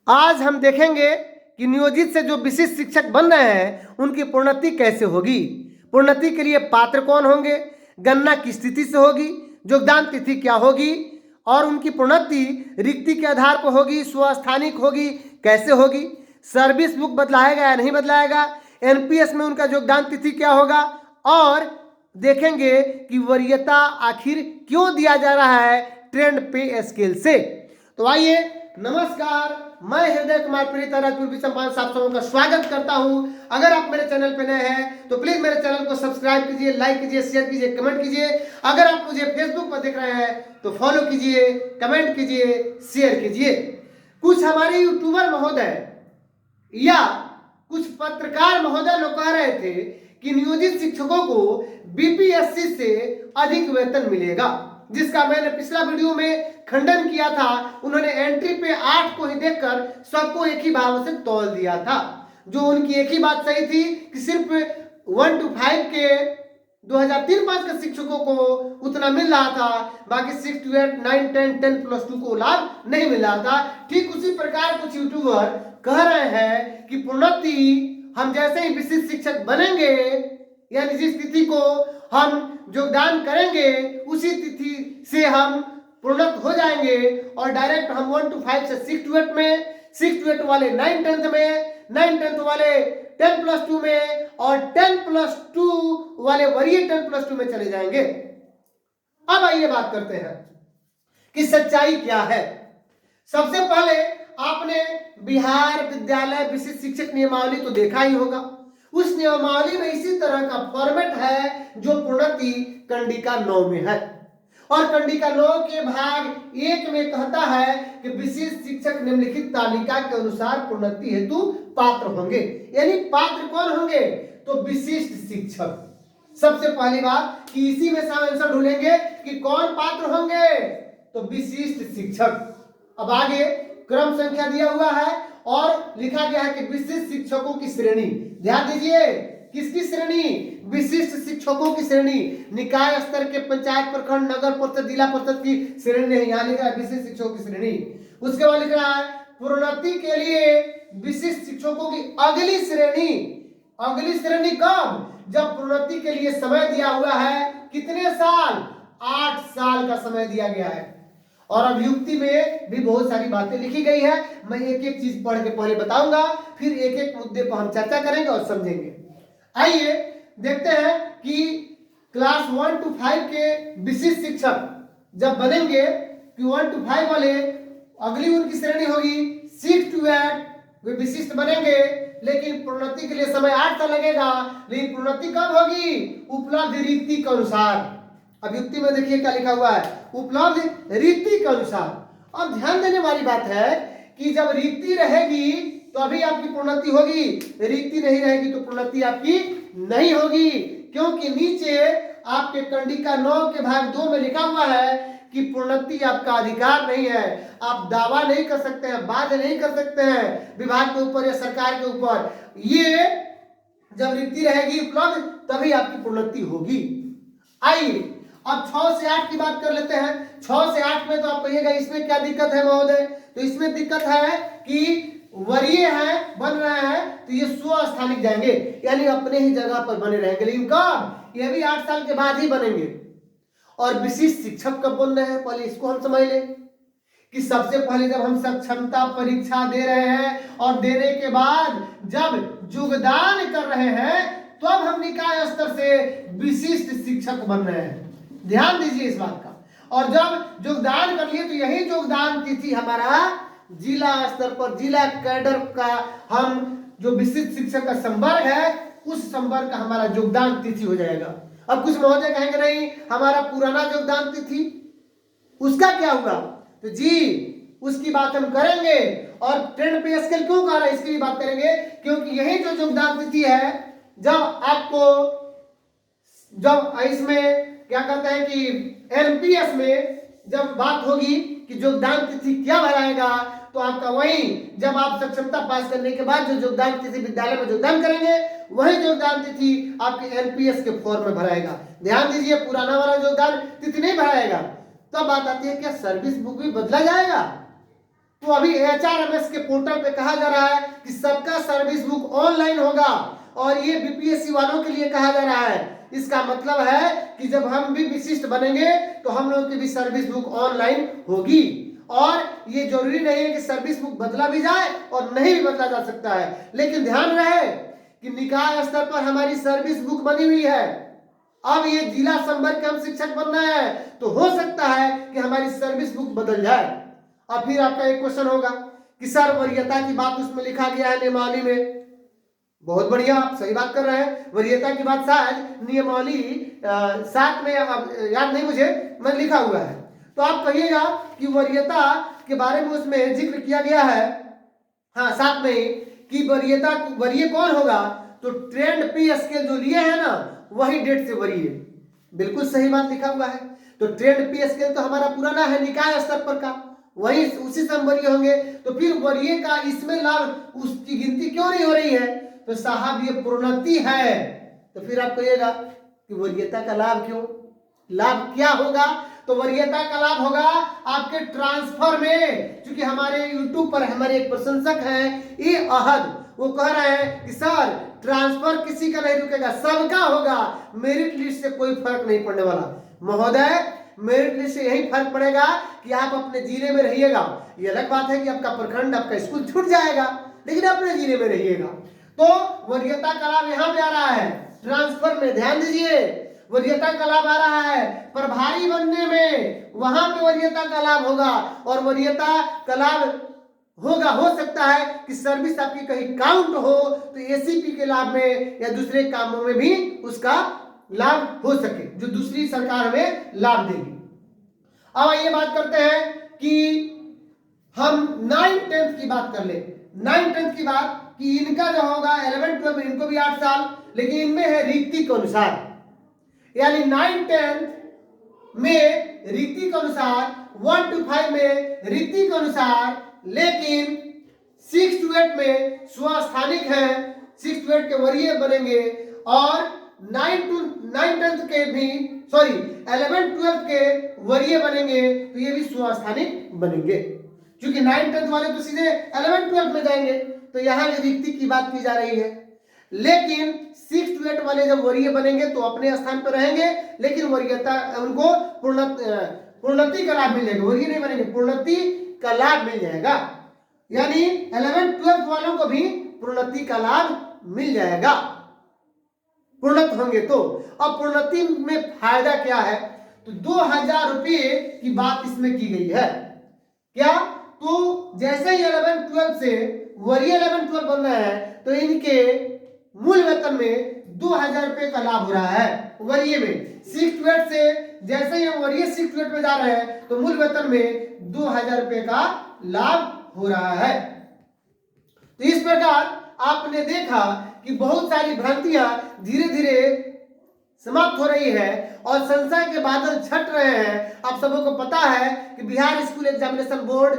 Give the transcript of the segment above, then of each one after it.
आज हम देखेंगे कि नियोजित से जो विशिष्ट शिक्षक बन रहे हैं उनकी प्रोन्नति कैसे होगी। प्रोन्नति के लिए पात्र कौन होंगे, गणना किस तिथि से होगी, योगदान तिथि क्या होगी और उनकी प्रोन्नति रिक्ति के आधार पर होगी, स्वस्थानिक होगी, कैसे होगी, सर्विस बुक बदलाएगा या नहीं बदलाएगा, एनपीएस में उनका योगदान तिथि क्या होगा और देखेंगे कि वरीयता आखिर क्यों दिया जा रहा है ट्रेंड पे स्केल से। तो आइए, नमस्कार, मैं हृदय कुमार प्रीता राजपुर विषम साहब सबों का स्वागत करता हूं। अगर आप मेरे चैनल पे नए हैं तो प्लीज मेरे चैनल को सब्सक्राइब कीजिए, लाइक कीजिए, शेयर कीजिए, कमेंट कीजिए। अगर आप मुझे फेसबुक पर देख रहे हैं तो फॉलो कीजिए, कमेंट कीजिए, शेयर कीजिए। कुछ हमारे यूट्यूबर महोदय या कुछ पत्रकार महोदय लोग कह रहे थे कि नियोजित शिक्षकों को बीपीएससी से अधिक वेतन मिलेगा, जिसका मैंने पिछला वीडियो में खंडन किया था। उन्होंने एंट्री पे 8 को ही देखकर सबको एक ही भाव से तौल दिया था। जो उनकी एक ही बात सही थी कि सिर्फ 1 to 5 के 2003-5 के शिक्षकों को उतना मिल रहा था, बाकी 6 to 8, 9, 10, 10+2 को लाभ नहीं मिल रहा था। ठीक उसी प्रकार कुछ यूट्यूबर कह रहे हैं कि प्रोन्नति हम जैसे ही विशिष्ट शिक्षक बनेंगे, यानी जिस तिथि को हम योगदान करेंगे उसी तिथि से हम प्रोन्नत हो जाएंगे और डायरेक्ट हम 1 to 5 से 6 to 8 में, 6 to 8 वाले 9 10th में, 9 10th वाले 10+2 में और 10+2 वाले वरीय 10+2 में चले जाएंगे। अब आइए बात करते हैं कि सच्चाई क्या है। सबसे पहले आपने बिहार विद्यालय विशिष्ट शिक्षक नियमावली तो देखा ही होगा। उस नियमावली में इसी तरह का फॉर्मेट है जो प्रोन्नति कंडिका 9 में है और कंडिका 9 के भाग 1 में कहता है कि विशिष्ट शिक्षक निम्नलिखित तालिका के अनुसार प्रोन्नति हेतु पात्र होंगे। यानी पात्र कौन होंगे? तो विशिष्ट शिक्षक। सबसे पहली बात कि इसी में सब आंसर ढूंढेंगे कि कौन पात्र होंगे, तो विशिष्ट शिक्षक। अब आगे क्रम संख्या दिया हुआ है और लिखा गया है कि विशिष्ट शिक्षकों की श्रेणी। ध्यान दीजिए, किसकी श्रेणी? विशिष्ट शिक्षकों की श्रेणी। निकाय स्तर के पंचायत, प्रखंड, नगर परिषद, जिला परिषद की श्रेणी नहीं, यहाँ लिखा है विशिष्ट शिक्षकों की श्रेणी। उसके बाद लिख रहा है प्रोन्नति के लिए विशिष्ट शिक्षकों की अगली श्रेणी। अगली श्रेणी कब? जब प्रोन्नति के लिए समय दिया हुआ है कितने साल? 8 साल का समय दिया गया है। और अब युक्ति में भी बहुत सारी बातें लिखी गई है। मैं एक एक चीज पढ़ के पहले बताऊंगा, फिर एक एक मुद्दे पर हम चर्चा करेंगे और समझेंगे। आइए देखते हैं कि क्लास 1 to 5 के विशिष्ट शिक्षक जब बनेंगे कि 1 to 5 वाले अगली उनकी श्रेणी होगी 6 to 8 वे विशिष्ट बनेंगे, लेकिन प्रोन्नति के लिए समय 8 साल लगेगा। लेकिन प्रोन्नति कब होगी? उपलब्ध रीति के अनुसार। अब युक्ति में देखिए क्या लिखा हुआ है, उपलब्ध रीति के अनुसार। अब ध्यान देने वाली बात है कि जब रीति रहेगी तो अभी आपकी प्रोन्नति होगी, रीति नहीं रहेगी तो प्रोन्नति आपकी नहीं होगी, क्योंकि नीचे आपके कंडिका 9 के भाग 2 में लिखा हुआ है कि प्रोन्नति आपका अधिकार नहीं है। आप दावा नहीं कर सकते हैं, बाध्य नहीं कर सकते हैं विभाग के ऊपर या सरकार के ऊपर। ये जब रीति रहेगी उपलब्ध तभी आपकी प्रोन्नति होगी। आइए अब 6 से 8 की बात कर लेते हैं। 6 से 8 में तो आप कहिएगा इसमें क्या दिक्कत है महोदय? तो इसमें दिक्कत है कि वरीय है, बन रहे हैं तो ये स्वस्थानिक जाएंगे, यानी अपने ही जगह पर बने रहेंगे। लेकिन कब? ये भी 8 साल के बाद ही बनेंगे। और विशिष्ट शिक्षक कब बन रहे हैं, पहले इसको हम समझ लें कि सबसे पहले जब हम सक्षमता परीक्षा दे रहे हैं और देने के बाद जब योगदान कर रहे हैं तो अब हम निकाय स्तर से विशिष्ट शिक्षक बन रहे हैं। ध्यान दीजिए इस बात का। और जब योगदान कर लिए तो यही योगदान तिथि हमारा जिला स्तर पर, जिला कैडर का हम जो विशिष्ट शिक्षक का संवर्ग है उस संवर्ग का हमारा योगदान तिथि हो जाएगा। अब कुछ महोदय कहेंगे नहीं हमारा पुराना योगदान तिथि उसका क्या हुआ? तो जी उसकी बात हम करेंगे। और ट्रेंड पे स्केल क्यों कह रहा है इसकी भी बात करेंगे, क्योंकि यही जो योगदान तिथि है जब आपको, जब इसमें क्या कहते हैं कि एनपीएस में जब बात होगी कि योगदान तिथि क्या भराएगा, तो आपका वही जब आप सक्षमता पास करने के बाद जो योगदान तिथि विद्यालय में योगदान करेंगे वही योगदान तिथि आपके एनपीएस के फॉर्म में भराएगा। ध्यान दीजिए, पुराना वाला योगदान तिथि नहीं भराएगा। तब बात आती है क्या सर्विस बुक भी बदला जाएगा? तो अभी HRMS के पोर्टल पे कहा जा रहा है कि सबका सर्विस बुक ऑनलाइन होगा, और ये बीपीएससी वालों के लिए कहा जा रहा है। इसका मतलब है कि जब हम भी विशिष्ट बनेंगे तो हम लोगों की भी सर्विस बुक ऑनलाइन होगी। और ये जरूरी नहीं है कि सर्विस बुक बदला भी जाए और नहीं भी बदला जा सकता है, लेकिन ध्यान रहे कि निकाय स्तर पर हमारी सर्विस बुक बनी हुई है। अब ये जिला संवर्ग के हम शिक्षक बनना है तो हो सकता है कि हमारी सर्विस बुक बदल जाए। अब फिर आपका एक क्वेश्चन होगा कि सर वरीयता की बात उसमें लिखा गया है नियमावली में। बहुत बढ़िया, आप सही बात कर रहे हैं। वरीयता की बात शायद नियमावली 7 में, याद नहीं मुझे, मैं लिखा हुआ है। तो आप कहिएगा कि वरीयता के बारे में उसमें जिक्र किया गया है, हाँ 7 में ही, कि वरीय कौन होगा, तो ट्रेंड पे स्केल जो लिए है ना वही डेट से वरीय। बिल्कुल सही बात लिखा हुआ है। तो ट्रेंड पे स्केल तो हमारा पुराना है निकाय स्तर पर का, वही उसी से हम वरीय होंगे। तो फिर वरीय का इसमें लाभ, उसकी गिनती क्यों नहीं हो रही है, तो साहब ये प्रोन्नति है। तो फिर आप कहिएगा कि वरीयता का लाभ क्यों, लाभ क्या होगा, तो वरीयता का लाभ होगा आपके ट्रांसफर में। क्योंकि हमारे YouTube पर हमारे एक प्रशंसक हैं ए अहद, वो कह रहे हैं कि सर ट्रांसफर किसी का नहीं रुकेगा, सबका होगा, मेरिट लिस्ट से कोई फर्क नहीं पड़ने वाला। महोदय, मेरिट लिस्ट से यही फर्क पड़ेगा कि आप अपने जिले में रहिएगा। ये अलग बात है कि आपका प्रखंड, आपका स्कूल छूट जाएगा, लेकिन अपने जिले में रहिएगा। तो वरीयता का लाभ यहाँ पे आ रहा है ट्रांसफर में, ध्यान दीजिए, वरीयता का लाभ आ रहा है प्रभारी बनने में, वहां पे वरीयता का लाभ होगा। और वरीयता का लाभ होगा, हो सकता है कि सर्विस आपकी कहीं काउंट हो तो एसीपी के लाभ में या दूसरे कामों में भी उसका लाभ हो सके, जो दूसरी सरकार हमें लाभ देगी। अब आइए बात करते हैं कि हम 9th-10th की बात कर ले। 9th-10th की बात कि इनका जो होगा 11th-12 में इनको भी 8 साल, लेकिन इनमें है रीति के अनुसार, यानी 9th-10th में रीति के अनुसार, 1 to 5 में रीति के अनुसार, लेकिन 6 to 8 में स्वस्थानिक है, 6 to 8 के वरीय बनेंगे। और 9-10 के भी, सॉरी 11-12 के वरीय बनेंगे, तो ये भी स्वस्थानिक बनेंगे। क्योंकि 9-10 वाले तो सीधे 11-12 में जाएंगे, तो यहाँ रिक्ति की बात की जा रही है। लेकिन 6 to 8 वाले जब वरीय बनेंगे तो अपने स्थान पर रहेंगे, लेकिन वरीयता उनको प्रोन्नति का लाभ मिल जाएगा। वरीय नहीं बनेंगे, प्रोन्नति का लाभ मिल जाएगा। यानी 11-12 वालों को भी प्रोन्नति का लाभ मिल जाएगा, प्रोन्नत होंगे तो। अब प्रोन्नति में फायदा क्या है, तो 2000 रुपये की बात इसमें की गई है। क्या, तो जैसे ही 11-12 से वरीय 11-12 बन रहे हैं तो इनके मूल वेतन में 2000 रुपये का लाभ हो रहा है वरीय में। 6 to 8 से जैसे ही हम वरीय 6 to 8 में जा रहे हैं तो मूल वेतन में 2000 रुपये का लाभ हो रहा है। तो इस प्रकार आपने देखा कि बहुत सारी भ्रांतियां धीरे धीरे समाप्त हो रही है और संशय के बादल छट रहे हैं। आप सबों को पता है कि बिहार स्कूल एग्जामिनेशन बोर्ड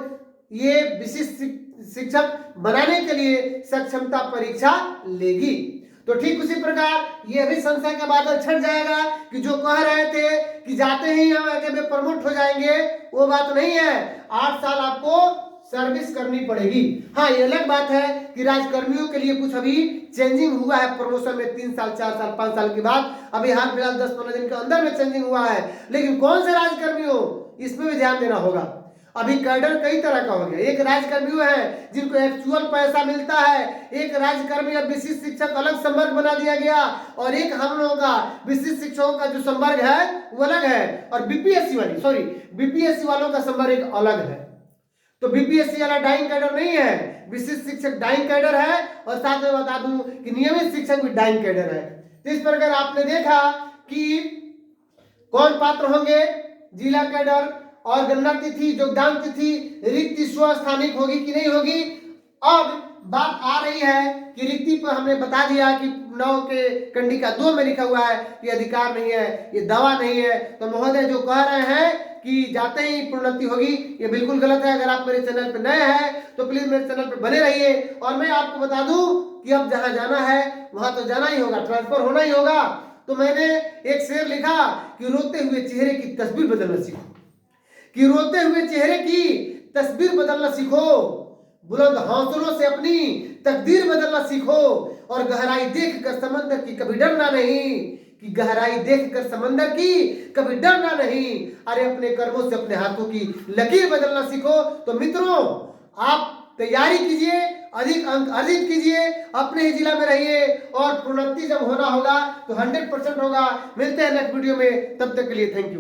ये विशिष्ट शिक्षक बनाने के लिए सक्षमता परीक्षा लेगी। तो ठीक उसी प्रकार ये भी संशय का बादल छट जाएगा कि जो कह रहे थे कि जाते ही हम आगे में प्रमोट हो जाएंगे, वो बात नहीं है। 8 साल आपको सर्विस करनी पड़ेगी। हाँ, ये अलग बात है कि राजकर्मियों के लिए कुछ अभी चेंजिंग हुआ है प्रमोशन में, 3 साल 4 साल 5 साल के बाद, अभी हाल फिलहाल 10-15 दिन के अंदर में चेंजिंग हुआ है। लेकिन कौन से राजकर्मियों, इसमें भी ध्यान देना होगा। अभी कैडर कई तरह का हो गया। एक राजकर्मी है जिनको एक्चुअल पैसा मिलता है, एक राजकर्मी अब विशिष्ट शिक्षक अलग संवर्ग बना दिया गया, और एक हम लोगों का विशिष्ट शिक्षकों का जो संवर्ग है वो अलग है, और बीपीएससी वालों का संवर्ग एक अलग है। तो बीपीएससी वाला डाइंग कैडर नहीं है, विशिष्ट शिक्षक डाइंग कैडर है, और साथ में बता दूं कि नियमित शिक्षक भी डाइंग कैडर है। तो इस प्रकार आपने देखा कि कौन पात्र होंगे, जिला कैडर और गणना तिथि, योगदान तिथि, रिक्ति स्वस्थानिक होगी कि नहीं होगी। अब बात आ रही है कि रिक्ति पर हमने बता दिया कि 9 के कंडिका 2 में लिखा हुआ है कि अधिकार नहीं है, ये दवा नहीं है। तो महोदय जो कह रहे हैं कि जाते ही प्रोन्नति होगी, ये बिल्कुल गलत है। अगर आप मेरे चैनल पर नए हैं तो प्लीज मेरे चैनल पर बने रहिए। और मैं आपको बता दूं कि अब जहां जाना है वहां तो जाना ही होगा, ट्रांसफर होना ही होगा। तो मैंने एक शेर लिखा कि रोते हुए चेहरे की तस्वीर बदलना सीखो, कि रोते हुए चेहरे की तस्वीर बदलना सीखो, बुलंद हौसलों से अपनी तकदीर बदलना सीखो, और गहराई देखकर समंदर की कभी डरना नहीं, कि गहराई देखकर समंदर की कभी डरना नहीं। अरे अपने कर्मों से अपने हाथों की लकीर बदलना सीखो। तो मित्रों, आप तैयारी कीजिए, अधिक अंक अर्जित कीजिए, अपने ही जिला में रहिए, और प्रोन्नति जब होना होगा तो 100% होगा। मिलते हैं नेक्स्ट वीडियो में, तब तक के लिए थैंक यू।